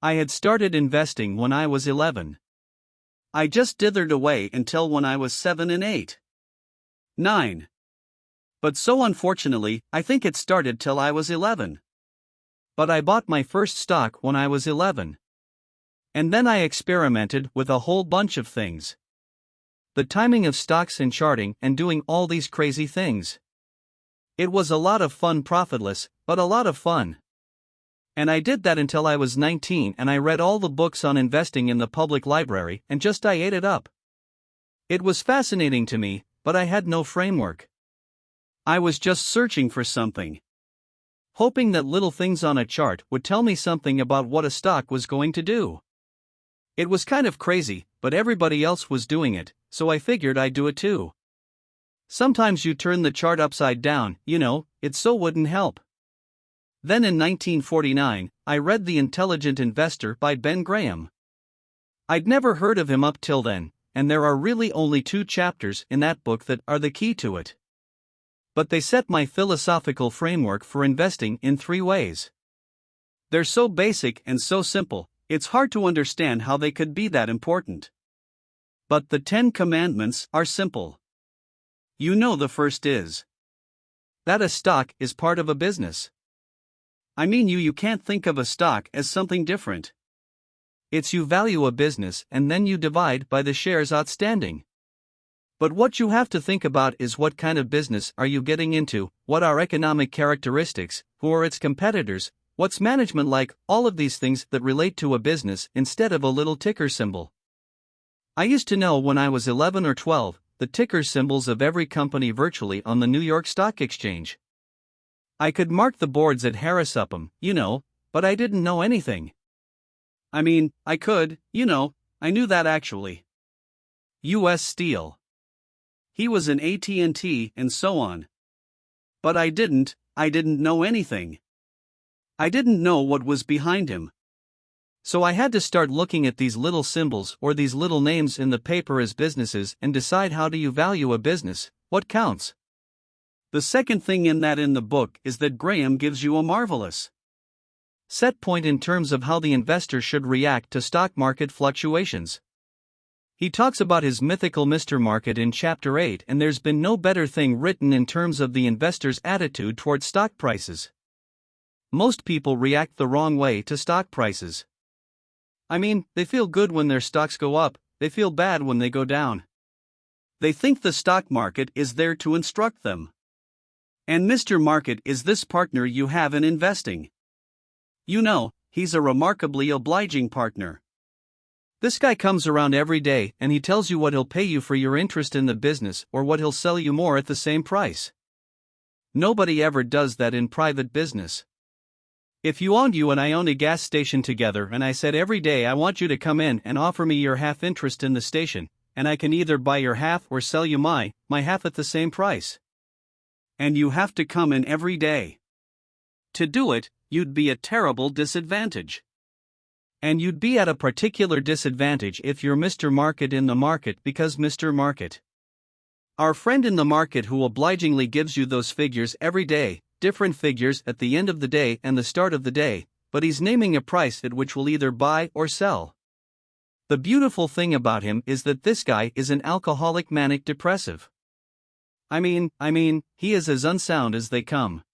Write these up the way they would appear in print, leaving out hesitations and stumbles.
I had started investing when I was 11. I just dithered away until when I was 7 and 8. 9. But so unfortunately, I think it started till I was 11. But I bought my first stock when I was 11. And then I experimented with a whole bunch of things. The timing of stocks and charting and doing all these crazy things. It was a lot of fun, profitless, but a lot of fun. And I did that until I was 19 and I read all the books on investing in the public library and just I ate it up. It was fascinating to me, but I had no framework. I was just searching for something. Hoping that little things on a chart would tell me something about what a stock was going to do. It was kind of crazy, but everybody else was doing it, so I figured I'd do it too. Sometimes you turn the chart upside down, it so wouldn't help. Then in 1949, I read The Intelligent Investor by Ben Graham. I'd never heard of him up till then, and there are really only 2 chapters in that book that are the key to it. But they set my philosophical framework for investing in 3 ways. They're so basic and so simple, it's hard to understand how they could be that important. But the 10 commandments are simple. The first is that a stock is part of a business. You can't think of a stock as something different. It's you value a business and then you divide by the shares outstanding. But what you have to think about is what kind of business are you getting into, what are economic characteristics, who are its competitors, what's management like, all of these things that relate to a business instead of a little ticker symbol. I used to know when I was 11 or 12, the ticker symbols of every company virtually on the New York Stock Exchange. I could mark the boards at Harris Upham, but I didn't know anything. I could, I knew that actually. U.S. Steel. He was an AT&T and so on. But I didn't know anything. I didn't know what was behind him. So I had to start looking at these little symbols or these little names in the paper as businesses and decide how do you value a business, what counts. The second thing in the book is that Graham gives you a marvelous set point in terms of how the investor should react to stock market fluctuations. He talks about his mythical Mr. Market in Chapter 8, and there's been no better thing written in terms of the investor's attitude toward stock prices. Most people react the wrong way to stock prices. They feel good when their stocks go up, they feel bad when they go down. They think the stock market is there to instruct them. And Mr. Market is this partner you have in investing. He's a remarkably obliging partner. This guy comes around every day and he tells you what he'll pay you for your interest in the business or what he'll sell you more at the same price. Nobody ever does that in private business. If you and I owned a gas station together and I said every day I want you to come in and offer me your half interest in the station, and I can either buy your half or sell you my half at the same price. And you have to come in every day. To do it, you'd be at terrible disadvantage. And you'd be at a particular disadvantage if you're Mr. Market in the market because Mr. Market, our friend in the market who obligingly gives you those figures every day, different figures at the end of the day and the start of the day, but he's naming a price at which we'll either buy or sell. The beautiful thing about him is that this guy is an alcoholic manic depressive. He is as unsound as they come.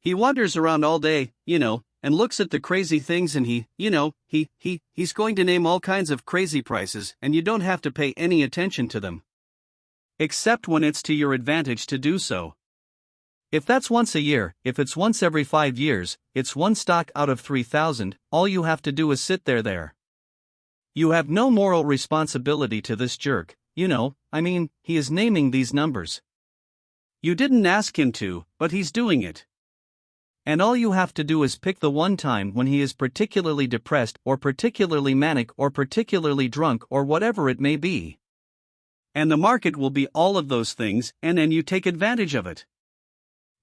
He wanders around all day, and looks at the crazy things and he's going to name all kinds of crazy prices and you don't have to pay any attention to them. Except when it's to your advantage to do so. If that's once a year, if it's once every 5 years, it's one stock out of 3,000, all you have to do is sit there. You have no moral responsibility to this jerk, he is naming these numbers. You didn't ask him to, but he's doing it. And all you have to do is pick the one time when he is particularly depressed or particularly manic or particularly drunk or whatever it may be. And the market will be all of those things, and then you take advantage of it.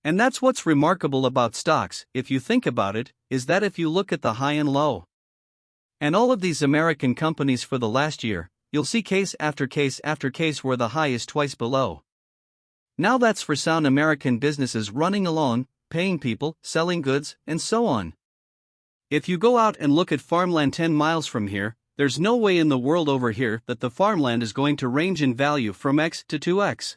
And that's what's remarkable about stocks, if you think about it, is that if you look at the high and low, and all of these American companies for the last year, you'll see case after case after case where the high is twice below. Now that's for sound American businesses running along, paying people, selling goods, and so on. If you go out and look at farmland 10 miles from here, there's no way in the world over here that the farmland is going to range in value from X to 2X.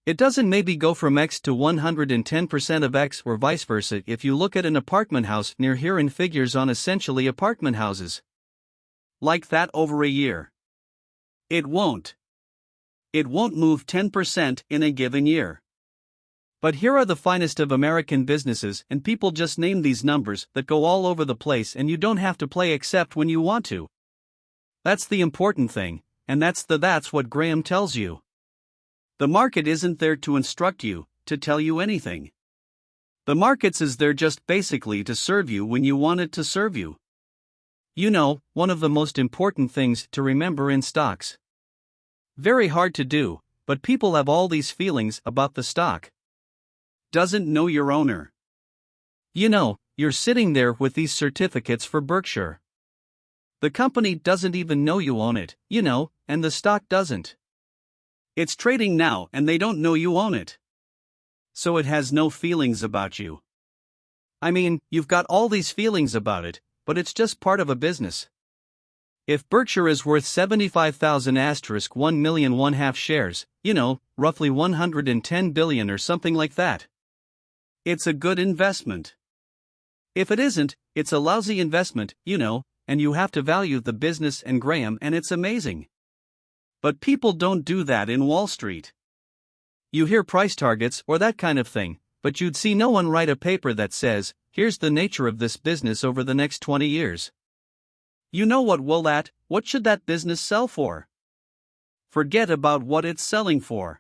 It doesn't maybe go from X to 110% of X or vice versa if you look at an apartment house near here in figures on essentially apartment houses. Like that over a year. It won't. It won't move 10% in a given year. But here are the finest of American businesses, and people just name these numbers that go all over the place, and you don't have to play except when you want to. That's the important thing, and that's what Graham tells you. The market isn't there to instruct you, to tell you anything. The markets is there just basically to serve you when you want it to serve you. You know, one of the most important things to remember in stocks. Very hard to do, but people have all these feelings about the stock. Doesn't know your owner. You know, you're sitting there with these certificates for Berkshire. The company doesn't even know you own it, you know, and the stock doesn't. It's trading now and they don't know you own it. So it has no feelings about you. I mean, you've got all these feelings about it, but it's just part of a business. If Berkshire is worth 75,000 * 1 million 1/2 shares, you know, roughly 110 billion or something like that. It's a good investment. If it isn't, it's a lousy investment, you know, and you have to value the business and Graham, and it's amazing. But people don't do that in Wall Street. You hear price targets or that kind of thing, but you'd see no one write a paper that says, here's the nature of this business over the next 20 years. You know what should that business sell for? Forget about what it's selling for.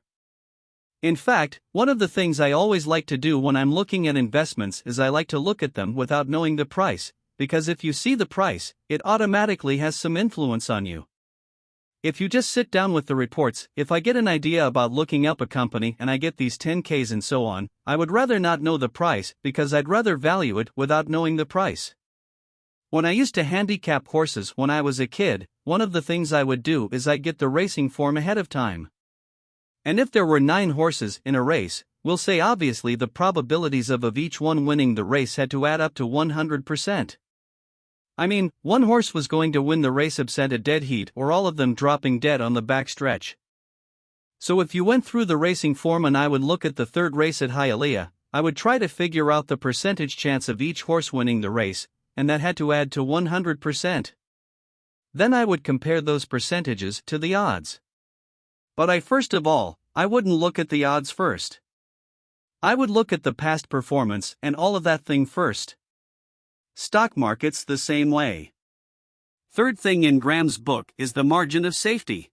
In fact, one of the things I always like to do when I'm looking at investments is I like to look at them without knowing the price, because if you see the price, it automatically has some influence on you. If you just sit down with the reports, if I get an idea about looking up a company and I get these 10Ks and so on, I would rather not know the price because I'd rather value it without knowing the price. When I used to handicap horses when I was a kid, one of the things I would do is I'd get the racing form ahead of time. And if there were 9 horses in a race, we'll say obviously the probabilities of each one winning the race had to add up to 100%. I mean, one horse was going to win the race absent a dead heat or all of them dropping dead on the back stretch. So if you went through the racing form and I would look at the third race at Hialeah, I would try to figure out the percentage chance of each horse winning the race, and that had to add to 100%. Then I would compare those percentages to the odds. But I wouldn't look at the odds first. I would look at the past performance and all of that thing first. Stock market's the same way. Third thing in Graham's book is the margin of safety.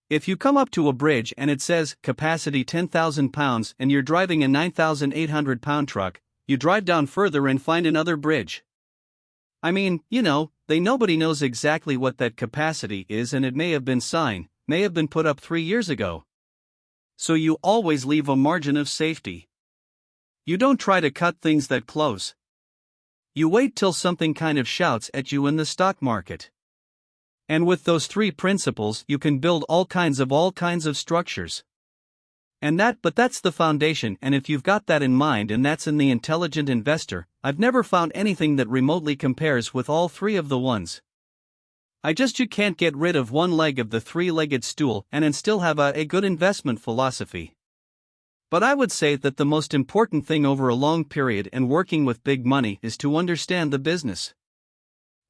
If you come up to a bridge and it says capacity 10,000 pounds and you're driving a 9,800 pound truck, you drive down further and find another bridge. I mean, you know, nobody knows exactly what that capacity is and it may have been put up 3 years ago. So you always leave a margin of safety. You don't try to cut things that close. You wait till something kind of shouts at you in the stock market. And with those 3 principles you can build all kinds of structures. But that's the foundation, and if you've got that in mind and that's in The Intelligent Investor, I've never found anything that remotely compares with all 3 of the ones. You can't get rid of one leg of the 3-legged stool and still have a good investment philosophy. But I would say that the most important thing over a long period and working with big money is to understand the business.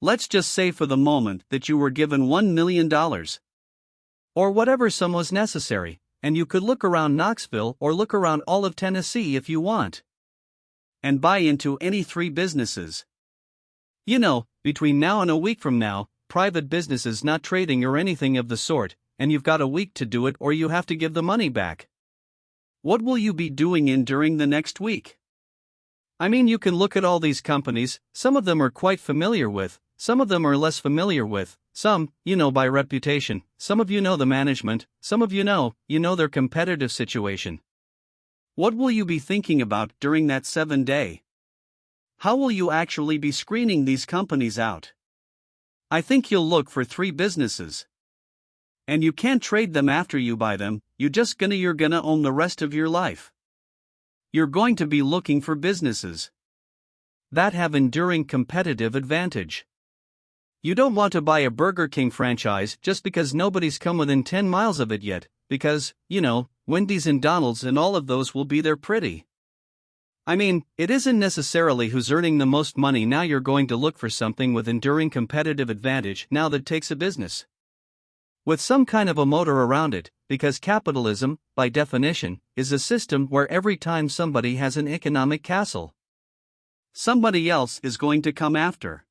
Let's just say for the moment that you were given $1 million. Or whatever sum was necessary, and you could look around Knoxville or look around all of Tennessee if you want. And buy into any 3 businesses. You know, between now and a week from now, private businesses not trading or anything of the sort, and you've got a week to do it or you have to give the money back. What will you be doing during the next week? I mean, you can look at all these companies, some of them are quite familiar with, some of them are less familiar with, some, you know by reputation, some of you know the management, some of you know their competitive situation. What will you be thinking about during that 7-day? How will you actually be screening these companies out? I think you'll look for 3 businesses. And you can't trade them after you buy them, you're gonna own the rest of your life. You're going to be looking for businesses. that have enduring competitive advantage. You don't want to buy a Burger King franchise just because nobody's come within 10 miles of it yet, because, Wendy's and Donald's and all of those will be there pretty. I mean, it isn't necessarily who's earning the most money now. You're going to look for something with enduring competitive advantage now that takes a business with some kind of a motor around it, because capitalism, by definition, is a system where every time somebody has an economic castle, somebody else is going to come after.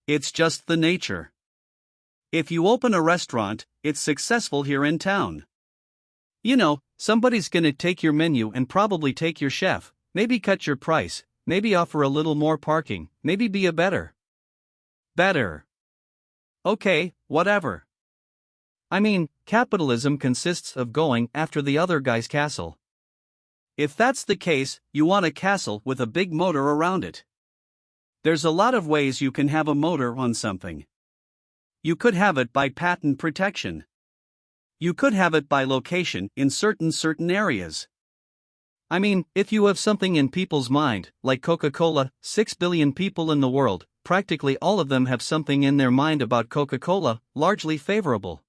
It's just the nature. If you open a restaurant, it's successful here in town. Somebody's gonna take your menu and probably take your chef, maybe cut your price, maybe offer a little more parking, maybe be a better. Okay, whatever. I mean, capitalism consists of going after the other guy's castle. If that's the case, you want a castle with a big motor around it. There's a lot of ways you can have a motor on something. You could have it by patent protection. You could have it by location in certain areas. I mean, if you have something in people's mind, like Coca-Cola, 6 billion people in the world, practically all of them have something in their mind about Coca-Cola, largely favorable.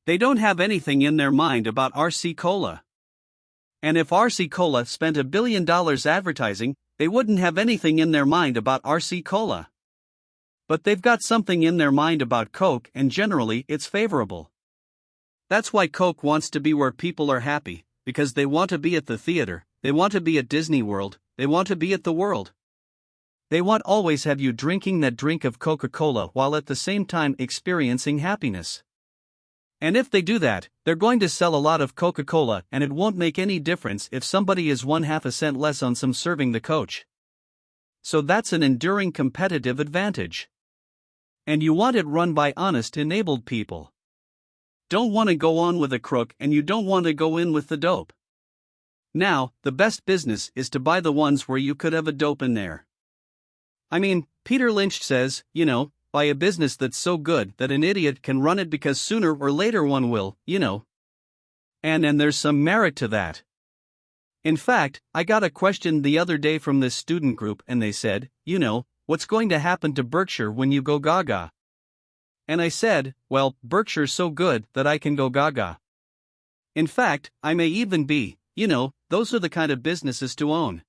They don't have anything in their mind about RC Cola. And if RC Cola spent $1 billion advertising, they wouldn't have anything in their mind about RC Cola. But they've got something in their mind about Coke, and generally it's favorable. That's why Coke wants to be where people are happy, because they want to be at the theater, they want to be at Disney World, they want to be at the world. They want always have you drinking that drink of Coca-Cola while at the same time experiencing happiness. And if they do that, they're going to sell a lot of Coca-Cola, and it won't make any difference if somebody is 1/2 cent less on some serving the Coach. So that's an enduring competitive advantage. And you want it run by honest, enabled people. Don't want to go on with a crook, and you don't want to go in with the dope. Now, the best business is to buy the ones where you could have a dope in there. I mean, Peter Lynch says, buy a business that's so good that an idiot can run it because sooner or later one will, And there's some merit to that. In fact, I got a question the other day from this student group, and they said, what's going to happen to Berkshire when you go gaga? And I said, well, Berkshire's so good that I can go gaga. In fact, I may even be, those are the kind of businesses to own.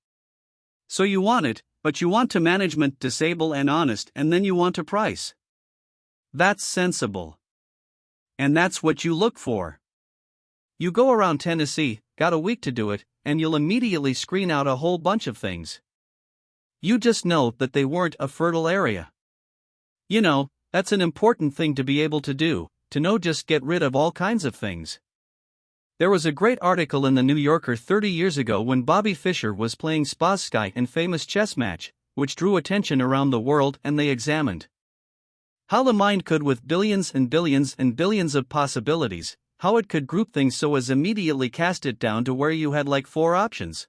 So you want it, but you want to management disable and honest, and then you want a price. That's sensible. And that's what you look for. You go around Tennessee, got a week to do it, and you'll immediately screen out a whole bunch of things. You just know that they weren't a fertile area. That's an important thing to be able to do, to know just get rid of all kinds of things. There was a great article in the New Yorker 30 years ago when Bobby Fischer was playing Spassky in famous chess match, which drew attention around the world, and they examined how the mind could, with billions and billions and billions of possibilities, how it could group things so as immediately cast it down to where you had like 4 options.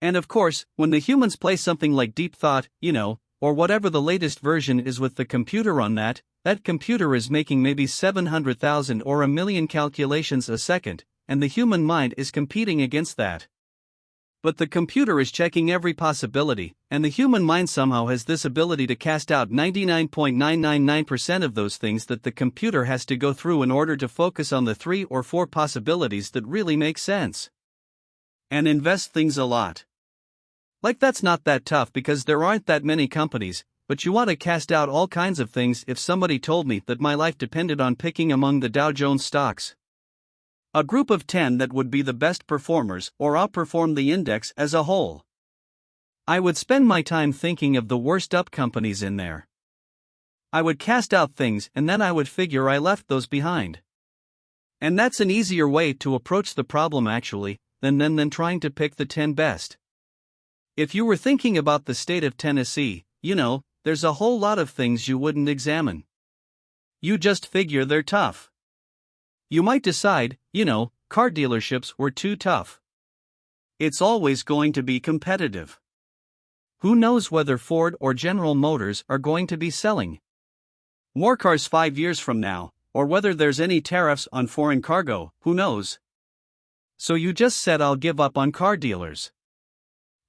And of course, when the humans play something like deep thought, or whatever the latest version is with the computer on that computer is making maybe 700,000 or 1 million calculations a second, and the human mind is competing against that. But the computer is checking every possibility, and the human mind somehow has this ability to cast out 99.999% of those things that the computer has to go through in order to focus on the 3 or 4 possibilities that really make sense. And invest things a lot. Like that's not that tough because there aren't that many companies, but you want to cast out all kinds of things. If somebody told me that my life depended on picking among the Dow Jones stocks, a group of 10 that would be the best performers or outperform the index as a whole, I would spend my time thinking of the worst up companies in there. I would cast out things and then I would figure I left those behind. And that's an easier way to approach the problem actually, than trying to pick the 10 best. If you were thinking about the state of Tennessee, there's a whole lot of things you wouldn't examine. You just figure they're tough. You might decide, car dealerships were too tough. It's always going to be competitive. Who knows whether Ford or General Motors are going to be selling more cars 5 years from now, or whether there's any tariffs on foreign cargo, who knows? So you just said I'll give up on car dealers.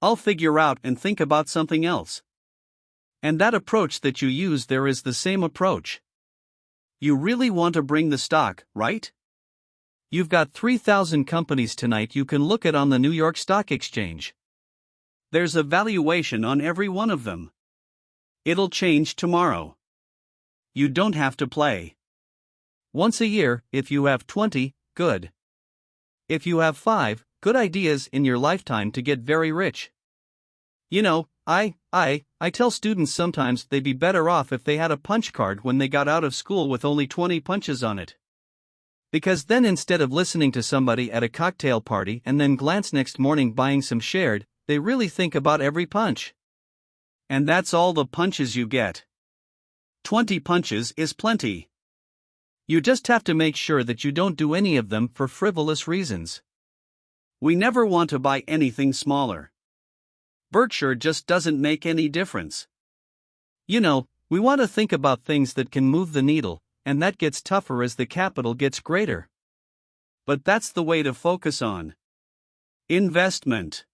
I'll figure out and think about something else. And that approach that you use there is the same approach. You really want to bring the stock, right? You've got 3,000 companies tonight you can look at on the New York Stock Exchange. There's a valuation on every one of them. It'll change tomorrow. You don't have to play. Once a year, if you have 20, good. If you have 5, good ideas in your lifetime to get very rich. You know, I tell students sometimes they'd be better off if they had a punch card when they got out of school with only 20 punches on it. Because then instead of listening to somebody at a cocktail party and then glance next morning buying some shared, they really think about every punch. And that's all the punches you get. 20 punches is plenty. You just have to make sure that you don't do any of them for frivolous reasons. We never want to buy anything smaller. Berkshire just doesn't make any difference. You know, we want to think about things that can move the needle, and that gets tougher as the capital gets greater. But that's the way to focus on investment.